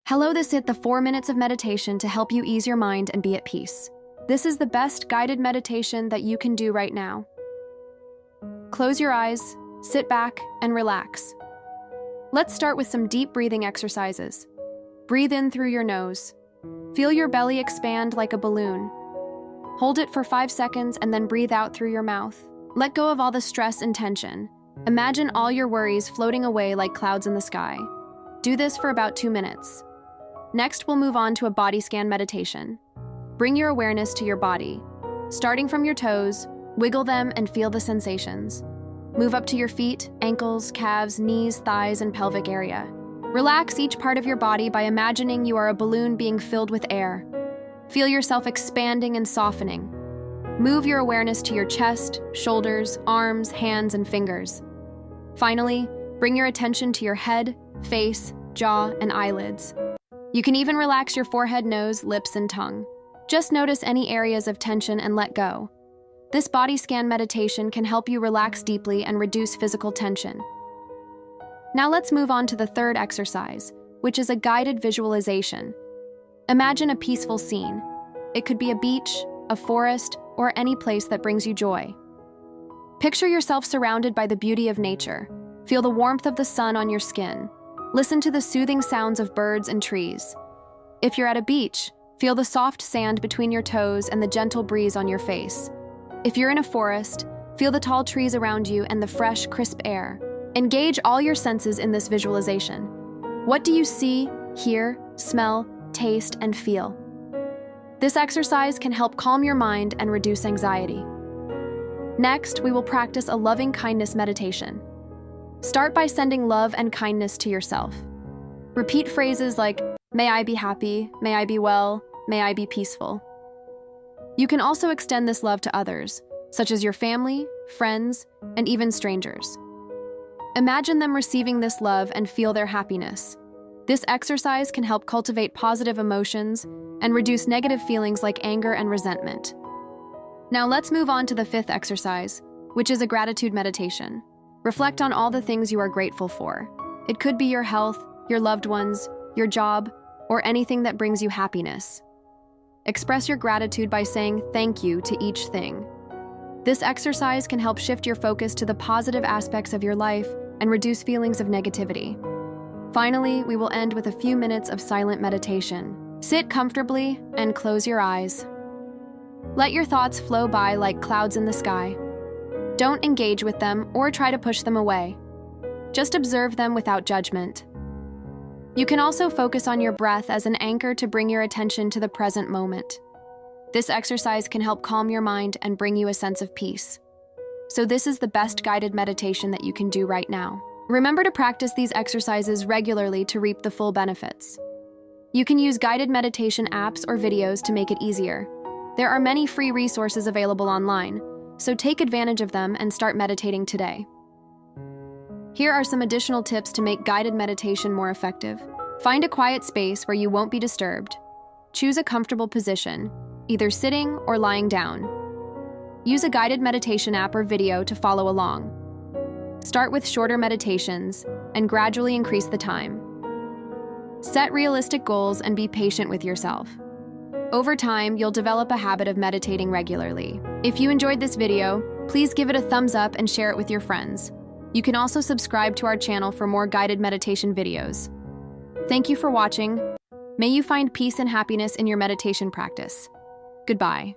Hello, this is the 4 minutes of meditation to help you ease your mind and be at peace. This is the best guided meditation that you can do right now. Close your eyes, sit back, and relax. Let's start with some deep breathing exercises. Breathe in through your nose. Feel your belly expand like a balloon. Hold it for 5 seconds and then breathe out through your mouth. Let go of all the stress and tension. Imagine all your worries floating away like clouds in the sky. Do this for about 2 minutes. Next, we'll move on to a body scan meditation. Bring your awareness to your body. Starting from your toes, wiggle them and feel the sensations. Move up to your feet, ankles, calves, knees, thighs, and pelvic area. Relax each part of your body by imagining you are a balloon being filled with air. Feel yourself expanding and softening. Move your awareness to your chest, shoulders, arms, hands, and fingers. Finally, bring your attention to your head, face, jaw, and eyelids. You can even relax your forehead, nose, lips, and tongue. Just notice any areas of tension and let go. This body scan meditation can help you relax deeply and reduce physical tension. Now let's move on to the third exercise, which is a guided visualization. Imagine a peaceful scene. It could be a beach, a forest, or any place that brings you joy. Picture yourself surrounded by the beauty of nature. Feel the warmth of the sun on your skin. Listen to the soothing sounds of birds and trees. If you're at a beach, feel the soft sand between your toes and the gentle breeze on your face. If you're in a forest, feel the tall trees around you and the fresh, crisp air. Engage all your senses in this visualization. What do you see, hear, smell, taste, and feel? This exercise can help calm your mind and reduce anxiety. Next, we will practice a loving kindness meditation. Start by sending love and kindness to yourself. Repeat phrases like, "May I be happy, may I be well, may I be peaceful." You can also extend this love to others, such as your family, friends, and even strangers. Imagine them receiving this love and feel their happiness. This exercise can help cultivate positive emotions and reduce negative feelings like anger and resentment. Now let's move on to the fifth exercise, which is a gratitude meditation. Reflect on all the things you are grateful for. It could be your health, your loved ones, your job, or anything that brings you happiness. Express your gratitude by saying thank you to each thing. This exercise can help shift your focus to the positive aspects of your life and reduce feelings of negativity. Finally, we will end with a few minutes of silent meditation. Sit comfortably and close your eyes. Let your thoughts flow by like clouds in the sky. Don't engage with them or try to push them away. Just observe them without judgment. You can also focus on your breath as an anchor to bring your attention to the present moment. This exercise can help calm your mind and bring you a sense of peace. So this is the best guided meditation that you can do right now. Remember to practice these exercises regularly to reap the full benefits. You can use guided meditation apps or videos to make it easier. There are many free resources available online, so take advantage of them and start meditating today. Here are some additional tips to make guided meditation more effective. Find a quiet space where you won't be disturbed. Choose a comfortable position, either sitting or lying down. Use a guided meditation app or video to follow along. Start with shorter meditations and gradually increase the time. Set realistic goals and be patient with yourself. Over time, you'll develop a habit of meditating regularly. If you enjoyed this video, please give it a thumbs up and share it with your friends. You can also subscribe to our channel for more guided meditation videos. Thank you for watching. May you find peace and happiness in your meditation practice. Goodbye.